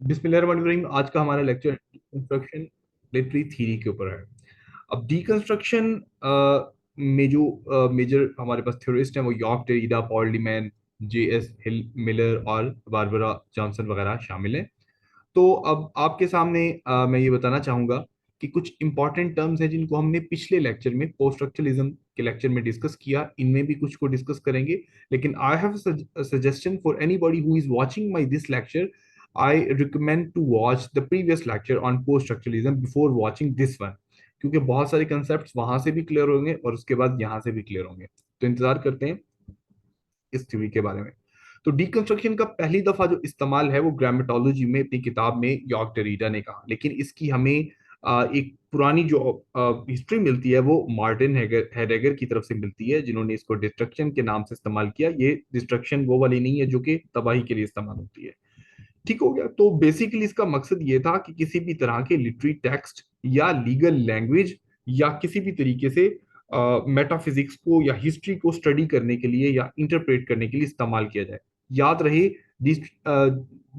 बिस्मिल्लाहिर्रहमानिर्रहीम। आज का हमारा लेक्चर डिकंस्ट्रक्शन लिटरेरी थ्योरी के ऊपर है। अब डिकंस्ट्रक्शन में जो मेजर हमारे पास थ्योरिस्ट हैं वो York Derrida, Paul Leeman, J S Hill Miller और बारबरा जॉनसन वगैरह शामिल हैं। तो अब आपके सामने मैं ये बताना चाहूंगा कि कुछ इंपॉर्टेंट टर्म्स हैं जिनको हमने पिछले लेक्चर में पोस्ट स्ट्रक्चरलिज्म के लेक्चर में डिस्कस किया, इनमें भी कुछ को डिस्कस करेंगे। लेकिन I have suggestion for anybody who is watching my this lecture. I recommend to watch the previous lecture on post structuralism before watching this one, क्योंकि बहुत सारे कंसेप्ट वहां से भी क्लियर होंगे और उसके बाद यहाँ से भी क्लियर होंगे। तो इंतजार करते हैं इस थ्योरी के बारे में। तो डिकंस्ट्रक्शन का पहली दफा जो इस्तेमाल है वो ग्रामेटोलॉजी में अपनी किताब में यॉर्क डेरिडा ने कहा, लेकिन इसकी हमें एक पुरानी जो हिस्ट्री मिलती है वो मार्टिन हेडेगर की तरफ से मिलती है, जिन्होंने इसको डिस्ट्रक्शन के नाम से इस्तेमाल किया। ये डिस्ट्रक्शन वो वाली नहीं है जो कि तबाही के लिए इस्तेमाल होती है। ठीक हो गया। तो बेसिकली इसका मकसद ये था कि किसी भी तरह के लिटरेरी टेक्स्ट या लीगल लैंग्वेज या किसी भी तरीके से मेटाफिजिक्स को या हिस्ट्री को स्टडी करने के लिए या इंटरप्रेट करने के लिए इस्तेमाल किया जाए। याद रहे,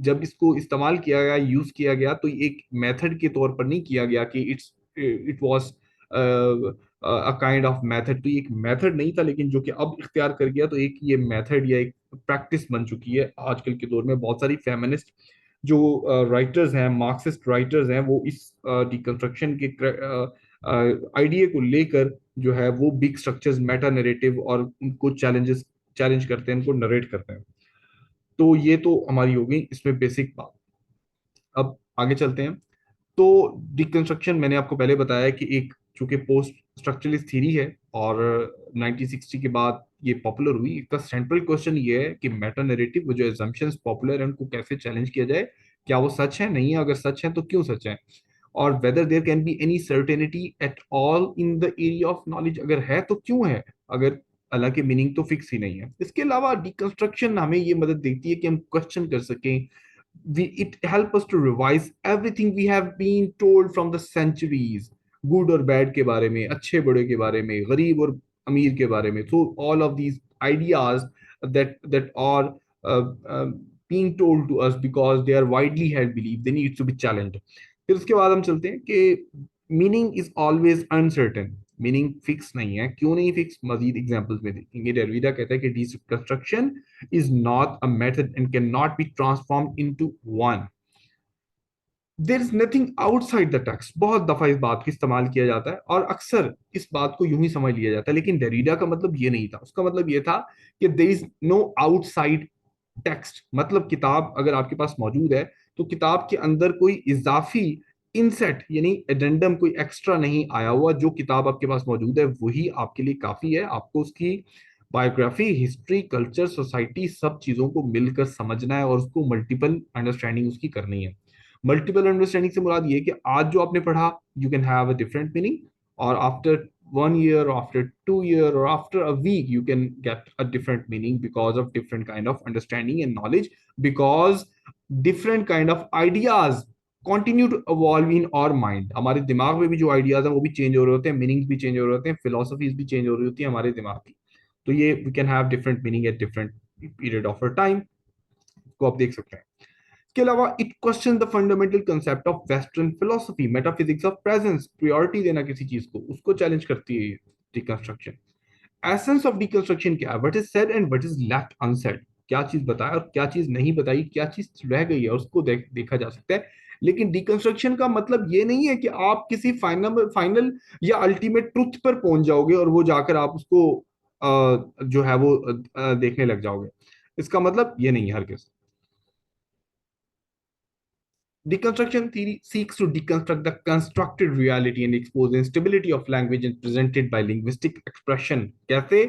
जब इसको इस्तेमाल किया गया, यूज किया गया, तो एक मेथड के तौर पर नहीं किया गया कि it was a kind of method. तो ये एक मेथड नहीं था, लेकिन जो कि अब इख्तियार कर गया, तो एक ये मेथड या एक प्रैक्टिस बन चुकी है। आजकल के दौर में बहुत सारी फेमिनिस्ट जो राइटर्स हैं, मार्क्सिस्ट राइटर्स हैं, वो इस डिकंस्ट्रक्शन के आइडिया को लेकर जो है वो बिग स्ट्रक्चर्स, मेटा नरेटिव और उनको चैलेंज करते हैं, उनको नरेट करते हैं। तो ये तो हमारी हो गई इसमें बेसिक बात। अब आगे चलते हैं। तो डिकंस्ट्रक्शन मैंने आपको पहले बताया कि एक चूंकि पोस्ट स्ट्रक्चरलिस्ट थ्योरी है और 1960 के बाद ये पॉपुलर हुई। इसका सेंट्रल क्वेश्चन ये है कि मेटा नैरेटिव, वो जो एजम्पशंस पॉपुलर है, उनको कैसे चैलेंज किया जाए। क्या वो सच है? नहीं है? अगर सच है तो क्यों सच है? और whether there can be any certainty at all in the area of knowledge, अगर है तो क्यों है, अगर हालांकि मीनिंग तो फिक्स ही नहीं है। इसके अलावा डिकंस्ट्रक्शन हमें ये मदद देती है कि हम क्वेश्चन कर सकें। It help us to revise everything we have been told from the centuries, good और bad के बारे में, अच्छे बुरे के बारे में, गरीब और अमीर के बारे में। So all of these ideas that are uh, uh, being told to us because they are widely held belief, they need to be challenged. फिर उसके बाद हम चलते हैं कि meaning is always uncertain, meaning fix नहीं है। क्यों नहीं फिक्स? मजीद एग्जांपल्स में देखेंगे। डेविडा कहता है कि deconstruction is not a method and cannot be transformed into one. There is nothing outside the text. बहुत दफा इस बात का इस्तेमाल किया जाता है और अक्सर इस बात को यूं ही समझ लिया जाता है, लेकिन डेरिडा का मतलब ये नहीं था। उसका मतलब ये था कि there is no outside text. मतलब किताब अगर आपके पास मौजूद है तो किताब के अंदर कोई इजाफी इनसेट यानी एडेंडम, कोई एक्स्ट्रा नहीं आया हुआ। जो किताब आपके पास मौजूद है वही आपके लिए काफी है। आपको उसकी बायोग्राफी, हिस्ट्री, कल्चर, सोसाइटी, सब चीजों को मिलकर समझना है और उसको मल्टीपल अंडरस्टैंडिंग उसकी करनी है। मल्टीपल अंडरस्टैंडिंग से मुराद ये है कि आज जो आपने पढ़ा, you can have a different meaning, और after 1 year, after 2 year, or after a week, you can get a different meaning because of different kind of understanding and knowledge, because different kind of ideas continue to evolve in our mind। हमारे दिमाग में भी जो ideas हैं वो भी change हो रहे होते हैं, मीनिंग्स भी चेंज हो रहे होते हैं, फिलोसफीज भी चेंज हो रही होती है हमारे दिमाग की। तो ये we can have different meaning at different period of time को आप देख सकते हैं। इसके अलावा it question the fundamental concept of western philosophy, metaphysics of presence. Priority देना किसी चीज को, उसको चैलेंज करती है ये डिकंस्ट्रक्शन। एसेंस ऑफ डिकंस्ट्रक्शन क्या है? What is said and what is left unsaid. क्या चीज बताया और क्या चीज नहीं बताई, क्या चीज रह गई है, उसको देखा जा सकता है। लेकिन डिकंस्ट्रक्शन का मतलब ये नहीं है कि आप किसी फाइनल या अल्टीमेट ट्रुथ पर पहुंच जाओगे और वो जाकर आप उसको जो है वो देखने लग जाओगे। इसका मतलब ये नहीं है हरगिज। Deconstruction theory seeks to deconstruct the constructed reality and expose the instability of language and presented by linguistic expression। कैसे?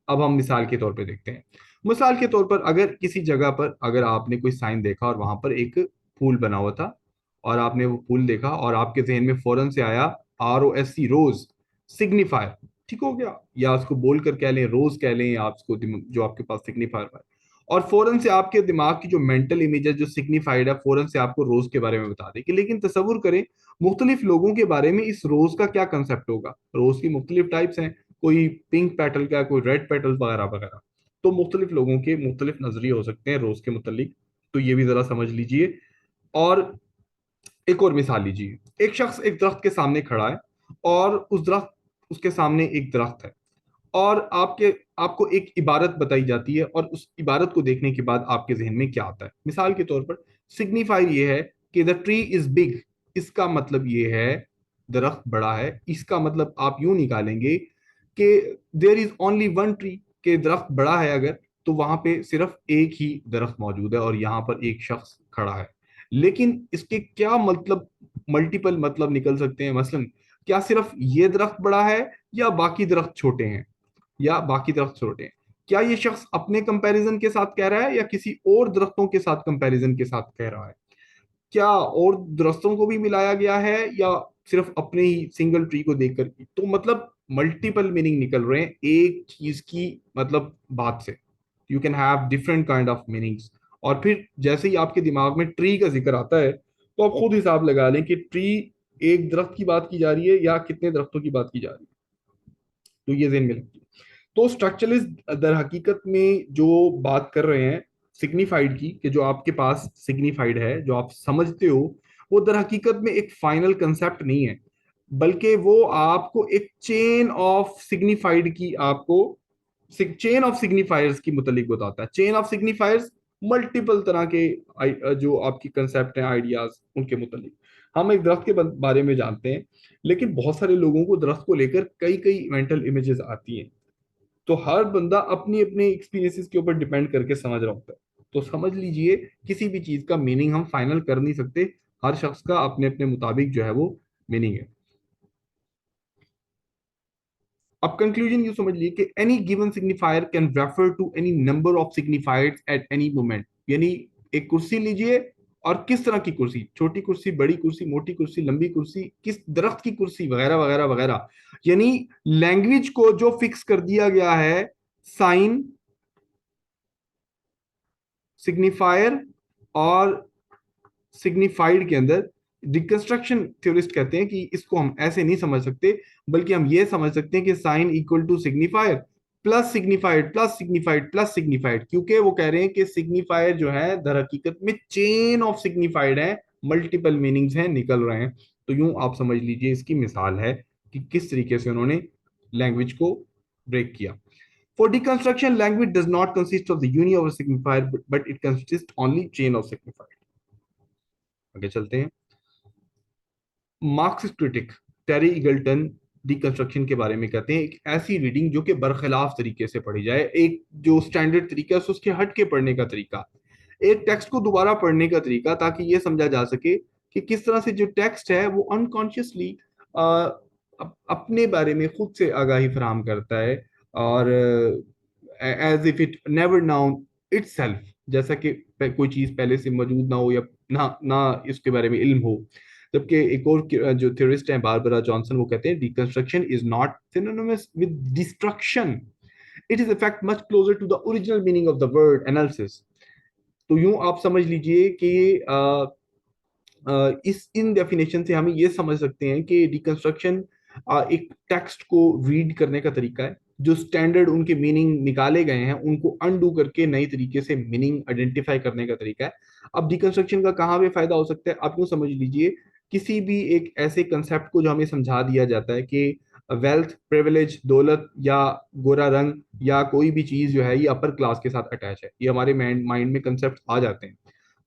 अब हम मिसाल के तौर पे देखते हैं। मिसाल के तौर पर अगर किसी जगह पर अगर आपने कोई साइन देखा और वहां पर एक फूल बना हुआ था और आपने वो फूल देखा और आपके जहन में फौरन से आया ROSC, रोज, सिग्निफायर। ठीक हो गया? या उसको बोलकर कह लें, रोज कह लें, आप उसको जो आपके पास सिग्निफायर है, और फौरन से आपके दिमाग की जो मेंटल इमेज है जो सिग्निफाइड है, फौरन से आपको रोज के बारे में बता देगी। लेकिन तसव्वुर करें मुख्तलिफ लोगों के बारे में इस रोज का क्या कंसेप्ट होगा। रोज की मुख्तलिफ टाइप्स हैं, कोई पिंक पेटल का, कोई रेड पेटल वगैरह वगैरह। तो मुख्तलिफ लोगों के मुख्तलिफ नजरिए हो सकते हैं रोज के मुतलिक। तो ये भी जरा समझ लीजिए। और एक और मिसाल लीजिए, एक शख्स एक दरख्त के सामने खड़ा है, और उस दरख्त उसके सामने एक दरख्त है, और आपको एक इबारत बताई जाती है, और उस इबारत को देखने के बाद आपके जहन में क्या आता है? मिसाल के तौर पर सिग्निफायर ये है कि द ट्री इज बिग, इसका मतलब ये है दरख्त बड़ा है। इसका मतलब आप यूं निकालेंगे कि there is only one tree, के दरख्त बड़ा है अगर, तो वहां पे सिर्फ एक ही दरख्त मौजूद है और यहाँ पर एक शख्स खड़ा है। लेकिन इसके क्या मतलब, मल्टीपल मतलब निकल सकते हैं। मसलन क्या सिर्फ ये दरख्त बड़ा है, या बाकी दरख्त छोटे हैं, या बाकी दरख्त छोटे हैं? क्या ये शख्स अपने कंपैरिजन के साथ कह रहा है, या किसी और दरख्तों के साथ कंपैरिजन के साथ कह रहा है? क्या और दरख्तों को भी मिलाया गया है, या सिर्फ अपने ही सिंगल ट्री को देखकर? तो मतलब मल्टीपल मीनिंग निकल रहे हैं एक चीज की मतलब बात से। You can have different kind of meanings. और फिर जैसे ही आपके दिमाग में ट्री का जिक्र आता है, तो आप खुद हिसाब लगा लें कि ट्री एक दरख्त की बात की जा रही है या कितने दरख्तों की बात की जा रही है। तो ये जेन में लगती है। तो स्ट्रक्चरलिस्ट दर हकीकत में जो बात कर रहे हैं सिग्निफाइड की, कि जो आपके पास सिग्निफाइड है, जो आप समझते हो, वो दर हकीकत में एक फाइनल कंसेप्ट नहीं है, बल्कि वो आपको एक चेन ऑफ सिग्निफाइड की, आपको चेन ऑफ सिग्निफायर्स की मुतलिक बताता है। चेन ऑफ सिग्निफायर्स मल्टीपल तरह के जो आपकी कंसेप्ट हैं, आइडियाज, उनके मुतलिक। हम एक दरख्त के बारे में जानते हैं, लेकिन बहुत सारे लोगों को दरख्त को लेकर कई कई मेंटल इमेजेस आती हैं। तो हर बंदा अपनी अपने एक्सपीरियंसेस के ऊपर डिपेंड करके समझ रहा होता है। तो समझ लीजिए, किसी भी चीज का मीनिंग हम फाइनल कर नहीं सकते। हर शख्स का अपने अपने मुताबिक जो है वो मीनिंग है। अब कंक्लूजन यू समझ लिए कि any given signifier can refer to any number of signifiers at any moment. यानी एक कुर्सी लीजिए, और किस तरह की कुर्सी, छोटी कुर्सी, बड़ी कुर्सी, मोटी कुर्सी, लंबी कुर्सी, किस दरख्त की कुर्सी, वगैरह वगैरह वगैरह। यानी लैंग्वेज को जो फिक्स कर दिया गया है, साइन, सिग्निफायर और सिग्निफाइड के अंदर, डिकंस्ट्रक्शन थ्योरिस्ट कहते हैं कि इसको हम ऐसे नहीं समझ सकते, बल्कि हम ये समझ सकते हैं कि sign equal to signifier plus signified plus signified plus signified, क्योंकि वो कह रहे हैं कि सिग्निफायर जो है दर हकीकत में चेन ऑफ सिग्निफाइड है, मल्टीपल मीनिंग्स हैं, निकल रहे हैं। तो यूं आप समझ लीजिए, इसकी मिसाल है कि किस तरीके से उन्होंने लैंग्वेज को ब्रेक किया। For deconstruction, language does not consist of the union of a signifier, but it consists only chain of signifier. आगे चलते हैं। मार्क्सिस्ट क्रिटिक टेरी ईगल्टन डिकंस्ट्रक्शन के बारे में कहते हैं, एक ऐसी रीडिंग जो कि बरखिलाफ तरीके से पढ़ी जाए, एक जो स्टैंडर्ड तरीका है उसके हट के पढ़ने का तरीका, एक टेक्स्ट को दोबारा पढ़ने का तरीका, ताकि ये समझा जा सके कि किस तरह से जो टेक्स्ट है वो अनकॉन्शियसली अपने बारे में खुद से आगाही फराहम करता है, और as if it never known itself, जैसा कि कोई चीज पहले से मौजूद ना हो, या ना ना इसके बारे में इल्म हो। जबकि एक और जो थ्योरिस्ट हैं बारबरा जॉनसन, वो कहते हैं deconstruction is not synonymous with destruction, it is effect much closer to the original meaning of the word analysis. तो यूं आप समझ लीजिए कि इस इन डेफिनेशन से हम ये समझ सकते हैं कि डिकंस्ट्रक्शन एक टेक्स्ट को रीड करने का तरीका है, जो स्टैंडर्ड उनके मीनिंग निकाले गए हैं उनको अनडू करके नई तरीके से मीनिंग आइडेंटिफाई करने का तरीका है। अब डिकंस्ट्रक्शन का कहाँ पे फायदा हो सकता है, आप यूँ समझ लीजिए, किसी भी एक ऐसे कंसेप्ट को जो हमें समझा दिया जाता है कि वेल्थ, प्रिविलेज, दौलत या गोरा रंग या कोई भी चीज जो है ये अपर क्लास के साथ अटैच है, ये हमारे माइंड में कंसेप्ट आ जाते हैं।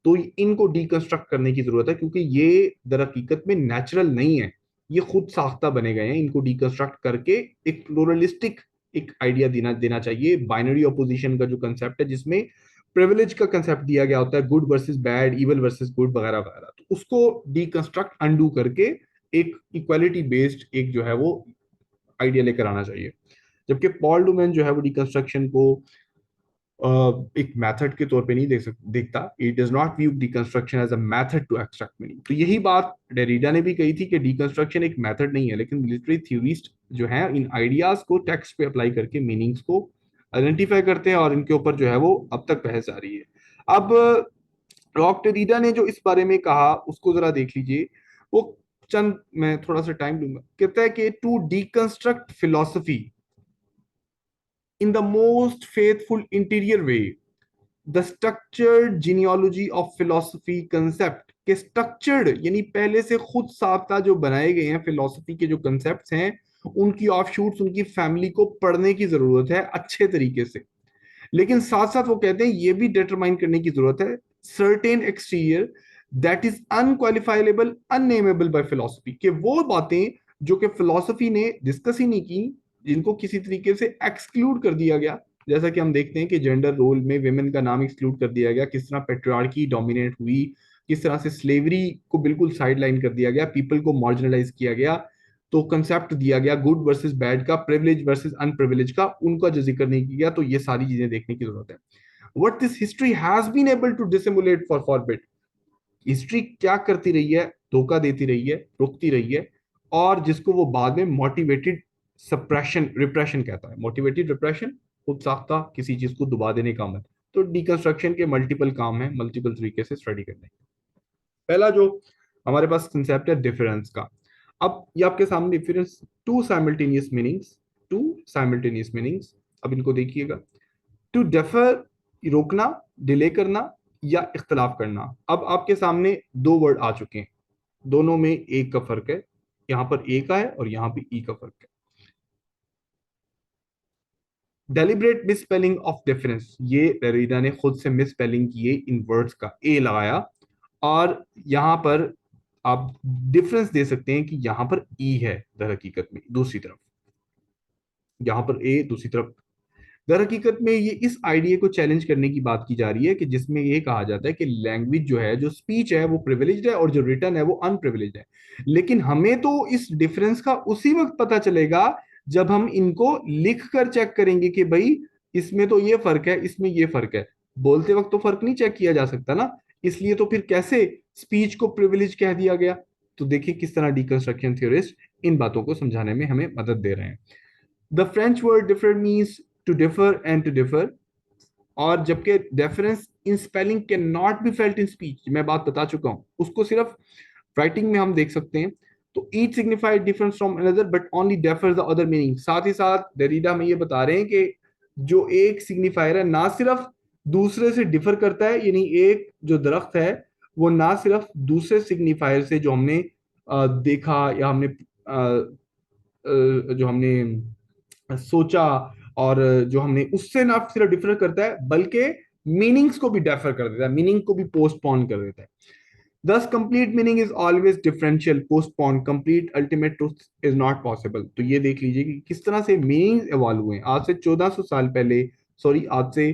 तो इनको डिकंस्ट्रक्ट करने की जरूरत है, क्योंकि ये दर हकीकत में नेचुरल नहीं है, ये खुद साख्ता बने गए हैं। इनको डिकंस्ट्रक्ट करके एक प्लूरलिस्टिक एक आइडिया देना देना चाहिए। बाइनरी ऑपोजिशन का जो कंसेप्ट है, जिसमें प्रिविलेज का कंसेप्ट दिया गया होता है, good versus bad, evil versus good वगैरह वगैरह, तो उसको डिकंस्ट्रक्ट अनडू करके एक इक्वालिटी बेस्ड एक जो है वो आइडिया लेकर आना चाहिए। जबकि पॉल डुमेन जो है वो डिकंस्ट्रक्शन को एक मेथड के तौर पे नहीं देखता। It does not view deconstruction as a method to extract meaning. तो यही बात डेरिडा ने भी कही थी कि डिकंस्ट्रक्शन एक मेथड नहीं है, लेकिन लिटरेरी थ्योरिस्ट जो है इन आइडियाज को टेक्स्ट पे अप्लाई करके मीनिंग्स को आइडेंटिफाई करते हैं, और इनके ऊपर जो है वो अब तक बहस जारी है। अब रॉक डेरिडा ने जो इस बारे में कहा उसको जरा देख लीजिए। वो चंद, मैं थोड़ा सा टाइम लूंगा, कहता है कि to deconstruct philosophy in the most faithful interior way the structured genealogy of philosophy concept के स्ट्रक्चर्ड यानी पहले से खुद साख्ता जो बनाए गए हैं फिलोसफी के जो कंसेप्ट हैं, उनकी ऑफशूट्स, उनकी फैमिली को पढ़ने की जरूरत है अच्छे तरीके से। लेकिन साथ साथ वो कहते हैं ये भी डिटरमाइन करने की जरूरत है certain exterior that is unqualifiable unnameable by philosophy, कि वो बातें जो कि फिलोसफी ने डिस्कस ही नहीं की, जिनको किसी तरीके से एक्सक्लूड कर दिया गया। जैसा कि हम देखते हैं कि जेंडर रोल में वेमेन का नाम एक्सक्लूड कर दिया गया, किस तरह पेट्रियार्की डोमिनेट हुई, किस तरह से स्लेवरी को बिल्कुल साइडलाइन कर दिया गया, पीपल को मार्जिनलाइज किया गया। तो कंसेप्ट दिया गया गुड वर्सेस बैड का, प्रिविलेज वर्सेस अनप्रिविलेज का, उनका जो जिक्र नहीं किया। तो ये सारी चीजें देखने की जरूरत है। What this history has been able to dissimulate for forbid, history क्या करती रही है, धोखा देती रही है, रुकती रही है, और जिसको वो बाद में मोटिवेटेड सप्रेशन रिप्रेशन कहता है। मोटिवेटेड रिप्रेशन, खुद साख्ता किसी चीज को दबा देने का अमल। तो डिकंस्ट्रक्शन के मल्टीपल काम है, मल्टीपल तरीके से स्टडी करने। पहला जो हमारे पास कंसेप्ट है डिफरेंस का। अब ये आपके सामने difference, two simultaneous meanings, two simultaneous meanings. अब इनको देखिएगा, टू डिफर रोकना, डिले करना, या इख्तलाफ करना। अब आपके सामने दो वर्ड आ चुके हैं, दोनों में एक का फर्क है, यहां पर ए का है और यहां पे ई का फर्क है। Deliberate miss spelling of difference, ये डेरिडा ने खुद से मिस स्पेलिंग किए इन वर्ड्स का, ए लगाया, और यहां पर आप डिफरेंस दे सकते हैं कि यहां पर ई है दर हकीकत में दूसरी तरफ, यहां पर ए दूसरी तरफ। दर हकीकत में ये इस आइडिया को चैलेंज करने की बात की जा रही है कि जिसमें ये कहा जाता है कि लैंग्वेज जो है, जो स्पीच है, वो प्रिविलेज्ड है और जो रिटर्न है वो अनप्रिविलेज्ड है। लेकिन हमें तो इस डिफरेंस का उसी वक्त पता चलेगा जब हम इनको लिख कर चेक करेंगे कि भाई इसमें तो ये फर्क है, इसमें ये फर्क है। बोलते वक्त तो फर्क नहीं चेक किया जा सकता ना, इसलिए तो फिर कैसे स्पीच को प्रिविलेज कह दिया गया। तो देखिए किस तरह डिकंस्ट्रक्शन थ्योरिस्ट इन बातों को समझाने में हमें मदद दे रहे हैं। The French word differ means to differ and to defer, और जबकि difference in spelling can not be felt in speech, मैं बात बता चुका हूं, उसको सिर्फ राइटिंग में हम देख सकते हैं। तो each signified difference from another but only differs the other meaning. साथ ही साथ डेरिडा में ये बता रहे हैं कि जो एक सिग्निफायर है ना सिर्फ दूसरे से डिफर करता है, यानी एक जो दरख्त है वो ना सिर्फ दूसरे सिग्निफायर से जो हमने देखा या हमने जो हमने सोचा और जो हमने उससे ना सिर्फ डिफर करता है, बल्कि मीनिंग्स को भी डिफर कर देता है, मीनिंग को भी पोस्टपोन कर देता है। Thus, complete meaning is always differential, postponed, complete ultimate truth is not possible। तो ये देख लीजिए कि किस तरह से मीनिंग इवॉल्व हुए। आज से 1400 साल पहले, सॉरी आज से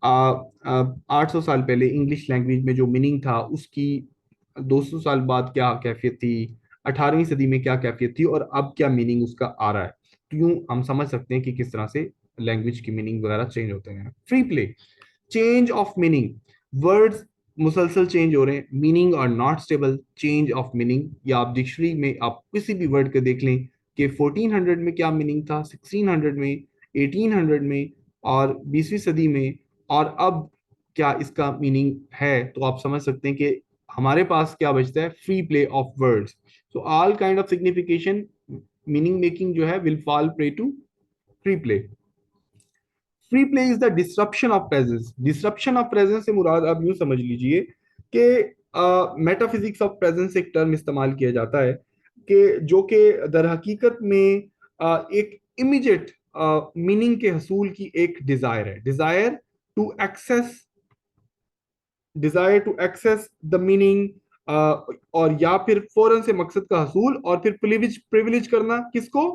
800 साल पहले इंग्लिश लैंग्वेज में जो मीनिंग था, उसकी 200 साल बाद क्या कैफियत थी, 18वीं सदी में क्या कैफियत थी, और अब क्या मीनिंग उसका आ रहा है। तो यूं हम समझ सकते हैं कि किस तरह से लैंग्वेज की मीनिंग वगैरह चेंज होते हैं। Free play, change of meaning, words मुसलसल चेंज हो रहे हैं, meaning are not stable, change of meaning. या आप डिक्शनरी में आप किसी भी वर्ड को देख लें कि 1400 में क्या मीनिंग था, 1600 में, 1800 में, और 20वीं सदी में, और अब क्या इसका मीनिंग है। तो आप समझ सकते हैं कि हमारे पास क्या बचता है, free play of words. So all kind of signification meaning making जो है will fall prey to free play. Free play is the disruption of presence. Disruption of presence से मुराद आप यूं समझ लीजिए कि मेटाफिजिक्स ऑफ प्रेजेंस एक टर्म इस्तेमाल किया जाता है कि जो कि दर हकीकत में एक इमीडिएट मीनिंग के हसूल की एक डिजायर है, to access desire to access the meaning, और या फिर फौरन से मकसद का हसूल, और फिर प्रिविलेज प्रिविलेज करना किसको,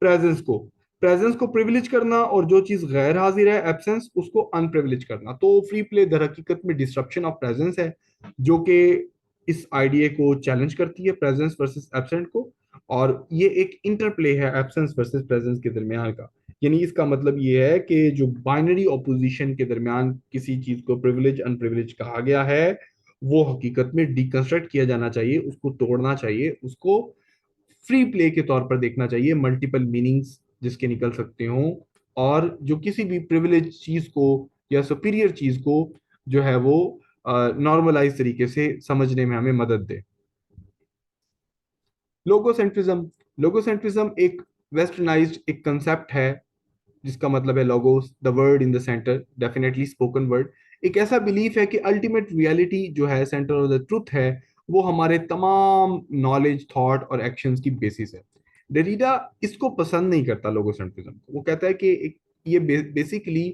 प्रेजेंस को, प्रेजेंस को प्रिविलेज करना, और जो चीज गैर हाजिर है एब्सेंस, उसको अनप्रिविलेज करना। तो फ्री प्ले दर हकीकत में डिस्ट्रप्शन ऑफ प्रेजेंस है, जो कि इस आइडिया को चैलेंज करती है, प्रेजेंस वर्सेस एब्सेंट को। और ये एक इंटरप्ले है एब्सेंस वर्सेस प्रेजेंस के दरमियान का। यानी इसका मतलब ये है कि जो बाइनरी ऑपोजिशन के दरमियान किसी चीज को प्रिविलेज अनप्रिविलेज कहा गया है, वो हकीकत में डिकंस्ट्रक्ट किया जाना चाहिए, उसको तोड़ना चाहिए, उसको फ्री प्ले के तौर पर देखना चाहिए, मल्टीपल मीनिंग्स जिसके निकल सकते हों, और जो किसी भी प्रिविलेज चीज को या सुपीरियर चीज को जो है वो नॉर्मलाइज तरीके से समझने में हमें मदद दे। लोगोसेंट्रिज्म, लोगोसेंट्रिज्म एक वेस्टर्नाइज्ड एक कंसेप्ट है, जिसका मतलब है logos, the word in the centre, definitely spoken word. एक ऐसा बिलीफ है कि अल्टीमेट रियलिटी जो है, सेंटर ऑफ द ट्रुथ है, वो हमारे तमाम नॉलेज, थॉट और एक्शंस की बेसिस है। डेरिडा इसको पसंद नहीं करता लोगोसेंट्रिज्म को। वो कहता है कि ये basically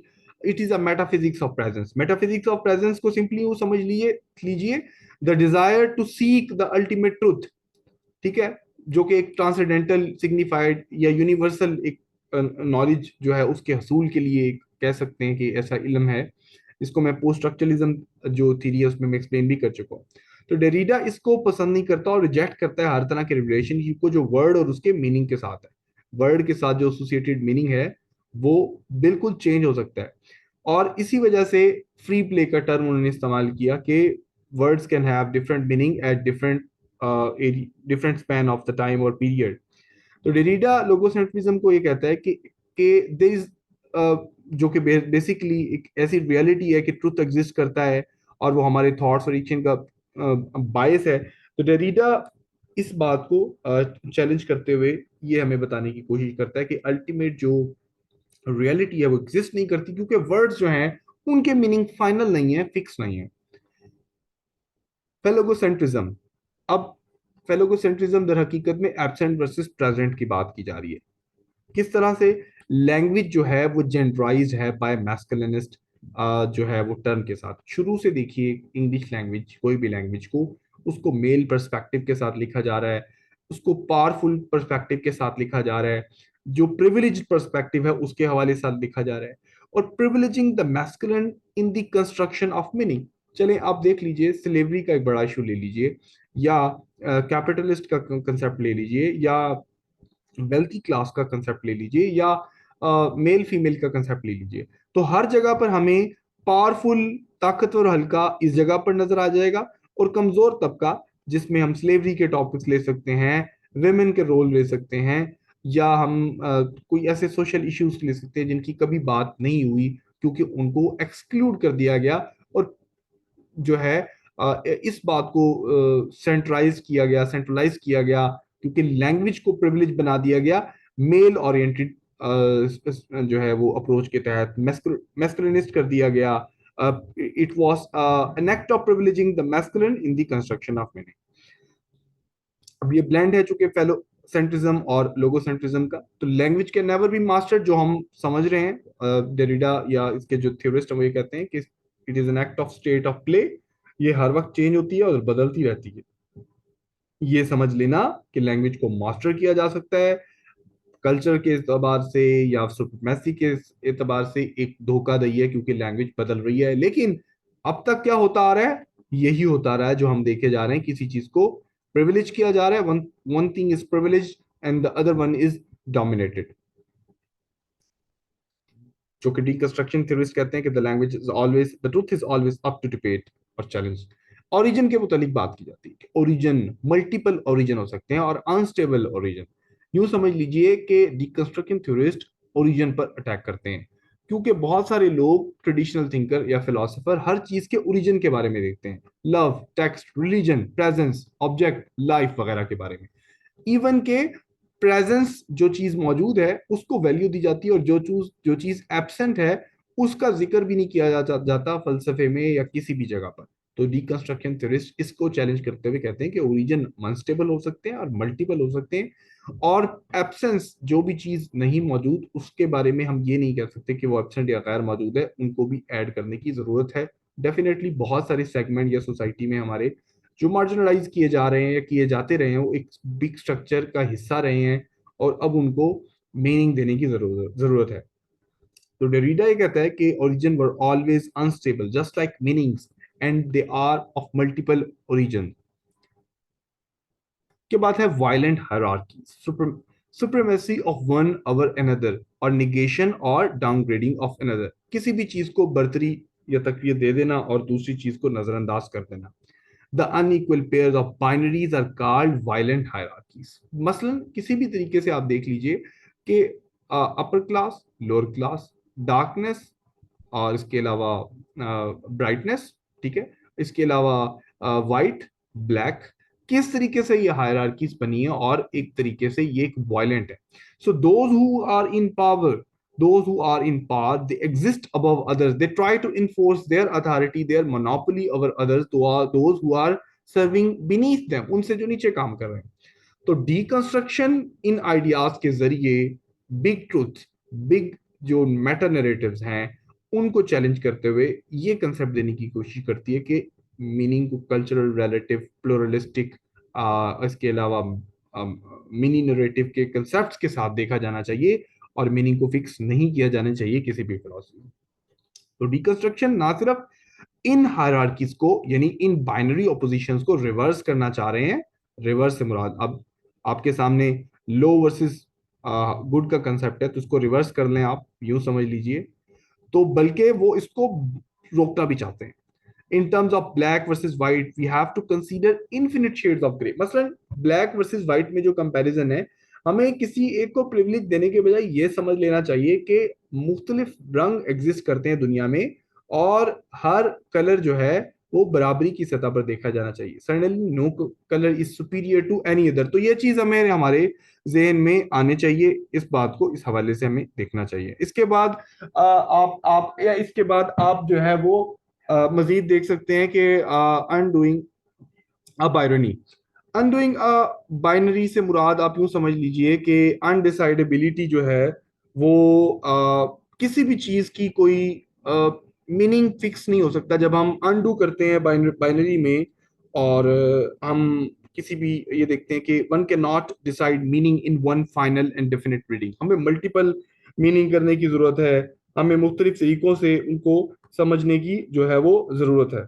it is a metaphysics of presence. Metaphysics of presence को सिंपली वो समझ लीजिए the desire to seek the ultimate truth, ठीक है, जो कि एक ट्रांसेंडेंटल, सिग्निफाइड या यूनिवर्सल एक नॉलेज जो है उसके हसूल के लिए कह सकते हैं कि ऐसा इल्म है। इसको मैं पोस्ट स्ट्रक्चरलिज्म जो थ्योरी है उसमें मैं एक्सप्लेन भी कर चुका हूँ। तो डेरिडा इसको पसंद नहीं करता और रिजेक्ट करता है हर तरह के रिलेशनशिप को जो वर्ड और उसके मीनिंग के साथ है। वर्ड के साथ जो एसोसिएटेड मीनिंग है वो बिल्कुल चेंज हो सकता है। और इसी वजह से फ्री प्ले का टर्म उन्होंने इस्तेमाल किया कि words can have different meaning at different span of the time और पीरियड। तो डेरिडा लोगोसेंट्रिज्म को ये कहता है कि देयर इज जो कि बेसिकली एक ऐसी रियलिटी है कि ट्रुथ एग्जिस्ट करता है और वो हमारे थॉट्स और एक्शन का बायस है। तो डेरिडा इस बात को चैलेंज करते हुए ये हमें बताने की कोशिश करता है कि अल्टीमेट जो रियलिटी है वो एग्जिस्ट नहीं करती, क्योंकि वर्ड्स जो हैं उनके मीनिंग फाइनल नहीं है, फिक्स नहीं है। फेलोगोसेंट्रिज्म। अब फेलोगोसेंट्रिज्म दर हकीकत में एब्सेंट वर्सेस प्रेजेंट की बात की जा रही है। किस तरह से लैंग्वेज जो है वो जेंडराइज्ड है बाय मैस्कुलिनिस्ट जो है वो टर्म के साथ। शुरू से देखिए इंग्लिश लैंग्वेज, कोई भी लैंग्वेज को, उसको मेल पर्सपेक्टिव के साथ लिखा जा रहा है, उसको पावरफुल पर्सपेक्टिव के साथ लिखा जा रहा है, जो प्रिविलेज्ड पर्सपेक्टिव है उसके हवाले से साथ लिखा जा रहा है, और privileging the masculine in the construction of meaning. चले आप देख लीजिए, स्लेवरी का एक बड़ा इशू ले लीजिए, या कैपिटलिस्ट का कंसेप्ट ले लीजिए, या वेल्थी क्लास का कंसेप्ट ले लीजिए, या मेल फीमेल का कंसेप्ट ले लीजिए। तो हर जगह पर हमें पावरफुल, ताकतवर हल्का इस जगह पर नजर आ जाएगा, और कमजोर तबका, जिसमें हम स्लेवरी के टॉपिक्स ले सकते हैं, वेमेन के रोल ले सकते हैं, या हम कोई ऐसे सोशल इश्यूज ले सकते हैं जिनकी कभी बात नहीं हुई क्योंकि उनको एक्सक्लूड कर दिया गया, और जो है इस बात को सेंट्रलाइज किया गया, क्योंकि लैंग्वेज को प्रिविलेज बना दिया गया मेल ओरिएंटेड जो है वो अप्रोच के तहत, मैस्कुलिनिस्ट कर दिया गया। It was an act of privileging the masculine in the construction of meaning. अब ये ब्लेंड है चूंकि फेलो सेंट्रिज्म और लोगोसेंट्रिज्म का। तो language can never be mastered, जो हम समझ रहे हैं, डेरिडा या इसके जो थ्योरिस्ट हैं वो ये कहते हैं कि it is an act of state of play, ये हर वक्त चेंज होती है और बदलती रहती है। ये समझ लेना कि लैंग्वेज को मास्टर किया जा सकता है, कल्चर के एतबार से या सुप्रीमेसी के एतबार से एक धोखाधड़ी है, क्योंकि लैंग्वेज बदल रही है। लेकिन अब तक क्या होता आ रहा है, यही होता आ रहा है जो हम देखे जा रहे हैं, किसी चीज को प्रिविलेज किया जा रहा है, one one thing is privilege and the other one is dominated. जो कि डिकंस्ट्रक्शन थ्योरिस्ट कहते हैं कि the language is always, the truth is always up to debate और चैलेंज। ओरिजिन के मुतालिक बात की जाती है कि ओरिजिन, मल्टीपल ओरिजिन हो सकते हैं और अनस्टेबल ओरिजिन। यूं समझ लीजिए कि डिकंस्ट्रक्शन थ्योरिस्ट ओरिजिन पर अटैक करते हैं, क्योंकि बहुत सारे लोग, ट्रेडिशनल थिंकर या फिलोसोफर, हर चीज के ओरिजिन के बारे में देखते हैं, love, text, religion, presence, object, life वगैरह के बारे में। इवन के प्रेजेंस जो चीज मौजूद है उसको वैल्यू दी जाती है, और जो चीज एब्सेंट है उसका जिक्र भी नहीं किया जाता फलसफे में या किसी भी जगह पर। तो डिकंस्ट्रक्शन थ्योरिस्ट इसको चैलेंज करते हुए कहते हैं कि ओरिजिन अनस्टेबल हो सकते हैं और मल्टीपल हो सकते हैं, और एब्सेंस, जो भी चीज नहीं मौजूद उसके बारे में हम ये नहीं कह सकते कि वो एब्सेंट या गैर मौजूद है, उनको भी ऐड करने की जरूरत है। डेफिनेटली बहुत सारे सेगमेंट या सोसाइटी में हमारे जो मार्जिनलाइज किए जा रहे हैं या किए जाते रहे हैं, वो एक बिग स्ट्रक्चर का हिस्सा रहे हैं, और अब उनको मीनिंग देने की जरूरत है। तो डेरिडा ये कहता है कि origin were always unstable just like meanings, and they are of multiple origin. के बाद है violent hierarchy, supremacy of one over another, और निगेशन और डाउनग्रेडिंग ऑफ अनदर। किसी भी चीज को बर्तरी या तकरीर दे देना और दूसरी चीज को नजरअंदाज कर देना। The unequal pairs of binaries are called violent hierarchies. मसलन किसी भी तरीके से आप देख लीजिए कि upper class, lower class, darkness, और इसके अलावा ब्राइटनेस, ठीक है, इसके अलावा वाइट, ब्लैक, किस तरीके से ये हायरार्कीज बनी है, और एक तरीके से ये एक वायलेंट है। So those who are in power, those who are in power, they exist above others, they try to enforce their authority, their monopoly over others, to are those who are serving beneath them, उनसे जो नीचे काम कर रहे हैं। तो deconstruction इन ideas के जरिए बिग ट्रूथ, बिग जो मेटा नैरेटिव्स हैं, उनको चैलेंज करते हुए ये कंसेप्ट देने की कोशिश करती है कि मीनिंग को कल्चरल, रिलेटिव, प्लूरलिस्टिक, इसके अलावा मिनी नैरेटिव के कंसेप्ट्स के साथ देखा जाना चाहिए, और मीनिंग को फिक्स नहीं किया जाना चाहिए किसी भी फिलॉसफी में। तो डिकंस्ट्रक्शन ना सिर्फ इन हायरार्कीज को, यानी इन बाइनरी ऑपोजिशंस को रिवर्स करना चाह रहे हैं। रिवर्स से मुराद, अब आपके सामने लो वर्सेस गुड का कंसेप्ट है, तो उसको रिवर्स कर लें, आप यूं समझ लीजिए। तो बल्कि वो इसको रोकना भी चाहते हैं। In terms of black versus white, we have to consider infinite shades of gray. मसलन black versus white में जो कंपैरिजन है, हमें किसी एक को प्रिविलेज देने के बजाय ये समझ लेना चाहिए कि मुख्तलिफ रंग एग्जिस्ट करते हैं दुनिया में, और हर कलर जो है वो बराबरी की सतह पर देखा जाना चाहिए। Suddenly no colour is superior to any other. तो ये चीज हमें हमारे जहन में आने चाहिए, इस बात को इस हवाले से हमें देखना चाहिए। इसके बाद आप या इसके बाद आप जो है वो मजीद देख सकते हैं कि अनडूइंग अ बायरनी। अनडूइंग अ बाइनरी से मुराद आप यूं समझ लीजिए कि अनडिसाइडेबिलिटी जो है वो किसी भी चीज की कोई मीनिंग फिक्स नहीं हो सकता। जब हम अनडू करते हैं बाइनरी में, और हम किसी भी ये देखते हैं कि one can not decide meaning in one final and definite reading, हमें मल्टीपल मीनिंग करने की जरूरत है, हमें मुख्तलिफ तरीकों से उनको समझने की जो है वो जरूरत है।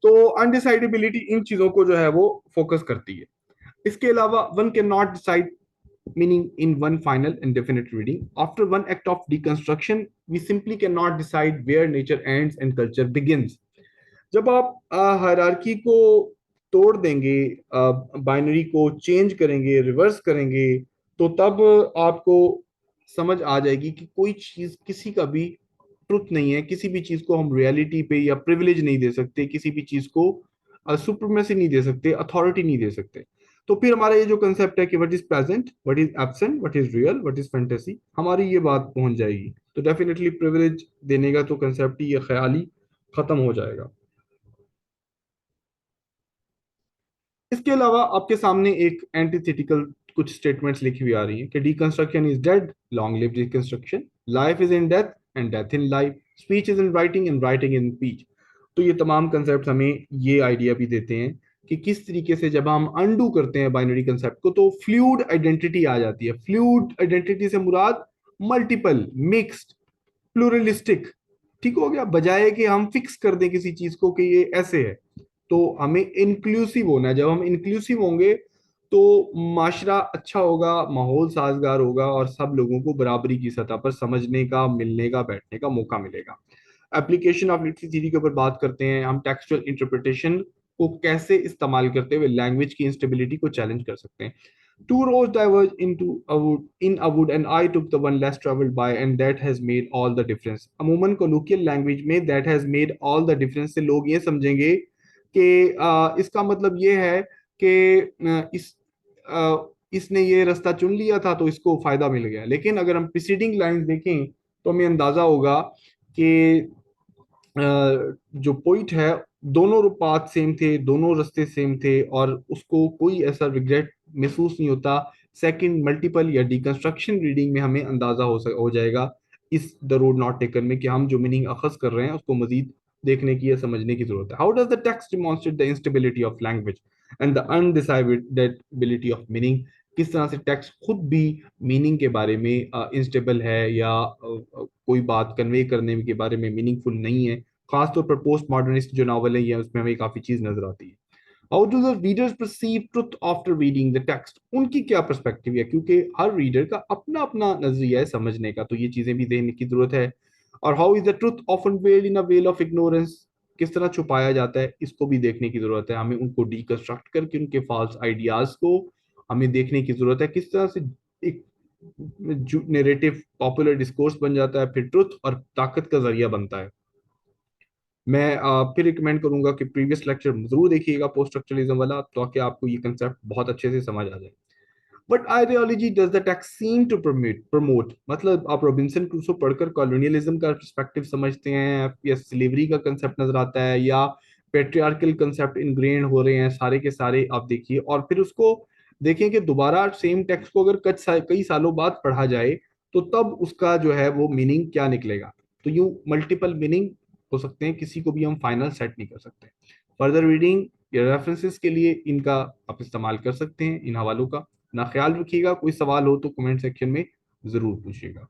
तो अनडिसाइडेबिलिटी इन चीजों को जो है वो फोकस करती है। इसके अलावा one can not decide meaning in one final and definite reading. After one act of deconstruction, we simply cannot decide where nature ends and culture begins. जब आप हायरार्की को तोड़ देंगे, बाइनरी को चेंज करेंगे, रिवर्स करेंगे, तो तब आपको समझ आ जाएगी कि कोई चीज किसी का भी ट्रुथ नहीं है, किसी भी चीज को हम रियलिटी पे या प्रिविलेज नहीं दे सकते, किसी भी चीज को सुप्रीमेसी नहीं दे सकते, अथॉरिटी नहीं दे सकते। तो फिर हमारा ये जो कंसेप्ट है कि what is present, what is absent, what is real, what is fantasy, हमारी ये बात पहुंच जाएगी। तो डेफिनेटली प्रिविलेज देने का तो कंसेप्ट ही, ये ख्याल ही खत्म हो जाएगा। इसके अलावा आपके सामने एक एंटीथेटिकल कुछ स्टेटमेंट्स लिखी हुई आ रही हैं कि deconstruction is dead, long live deconstruction, life is in death and death in life, speech is in writing and writing in speech. तो ये तमाम कंसेप्ट हमें ये आइडिया भी देते हैं कि किस तरीके से जब हम अनडू करते हैं बाइनरी कंसेप्ट को, तो फ्लूइड आइडेंटिटी आ जाती है। फ्लूइड आइडेंटिटी से मुराद मल्टीपल, मिक्स्ड, प्लूरलिस्टिक, ठीक हो गया, बजाय कि हम फिक्स कर दें किसी चीज को कि ये ऐसे है। तो हमें इंक्लूसिव होना है। जब हम इंक्लूसिव होंगे तो माशरा अच्छा होगा, माहौल साजगार होगा, और सब लोगों को बराबरी की सतह पर समझने का, मिलने का, बैठने का मौका मिलेगा। एप्लीकेशन ऑफ लिटरेसी थ्योरी के ऊपर बात करते हैं हम, टेक्सचुअल इंटरप्रिटेशन को कैसे इस्तेमाल करते हुए लैंग्वेज की इंस्टेबिलिटी को चैलेंज कर सकते हैं। Two roads diverge into a wood, in a wood, and I took the one less traveled by, and that has made all the difference. अमूमन colloquial language में that has made all the difference से लोग ये समझेंगे कि इसका मतलब ये है कि इसने ये रास्ता चुन लिया था तो इसको फायदा मिल गया। लेकिन अगर हम प्रीसीडिंग लाइन देखें तो हमें अंदाजा होगा कि जो पॉइंट है, दोनों पाथ सेम थे, दोनों रास्ते सेम थे, और उसको कोई ऐसा रिग्रेट महसूस नहीं होता। सेकंड मल्टीपल या डिकंस्ट्रक्शन रीडिंग में हमें अंदाजा हो जाएगा इस द रोड नॉट टेकन में कि हम जो मीनिंग अखज कर रहे हैं उसको मजीद देखने की या समझने की जरूरत है। How does the text demonstrate the instability of language and the undecidability of meaning. किस तरह से टेक्स्ट खुद भी मीनिंग के बारे में इंस्टेबल है, या कोई बात कन्वे करने के बारे में मीनिंगफुल नहीं है। खासतौर पर पोस्ट मॉडर्निस्ट जो नावल है, उसमें हमें काफी चीज नजर आती है। How do the readers perceive truth after reading the text, उनकी क्या पर्सपेक्टिव है, क्योंकि हर रीडर का अपना अपना नजरिया है समझने का, तो ये चीजें भी देखने की जरूरत है। और how is the truth often weld in a well of ignorance, किस तरह छुपाया जाता है, इसको भी देखने की जरूरत है। हमें उनको डिकंस्ट्रक्ट करके उनके फॉल्स आइडियाज को हमें देखने की जरूरत है, किस तरह से एक नैरेटिव पॉपुलर डिस्कोर्स बन जाता है, फिर ट्रुथ और ताकत का जरिया बनता है। मैं फिर रिकमेंड करूंगा कि प्रीवियस लेक्चर जरूर देखिएगा पोस्ट स्ट्रक्चरलिज्म वाला, ताकि आपको ये कंसेप्ट बहुत अच्छे से समझ आ जाए। What ideology does the text seem to promote? मतलब आप रॉबिन्सन क्रूसो पढ़कर कॉलोनियलिज्म का पर्सपेक्टिव समझते हैं, या स्लेवरी का कंसेप्ट नजर आता है, या पेट्रियार्कल कंसेप्ट इनग्रेन हो रहे हैं सारे के सारे? आप देखिए और फिर उसको देखें कि दोबारा सेम टेक्स्ट को अगर कई सालों बाद पढ़ा जाए तो तब उसका जो है वो मीनिंग क्या निकलेगा। तो यूं मल्टीपल मीनिंग हो सकते हैं, किसी को भी हम फाइनल सेट नहीं कर सकते। फर्दर रीडिंग या रेफरेंसेस के लिए इनका आप इस्तेमाल कर सकते हैं, इन हवालों का। ना ख्याल रखिएगा, कोई सवाल हो तो कमेंट सेक्शन में जरूर पूछिएगा।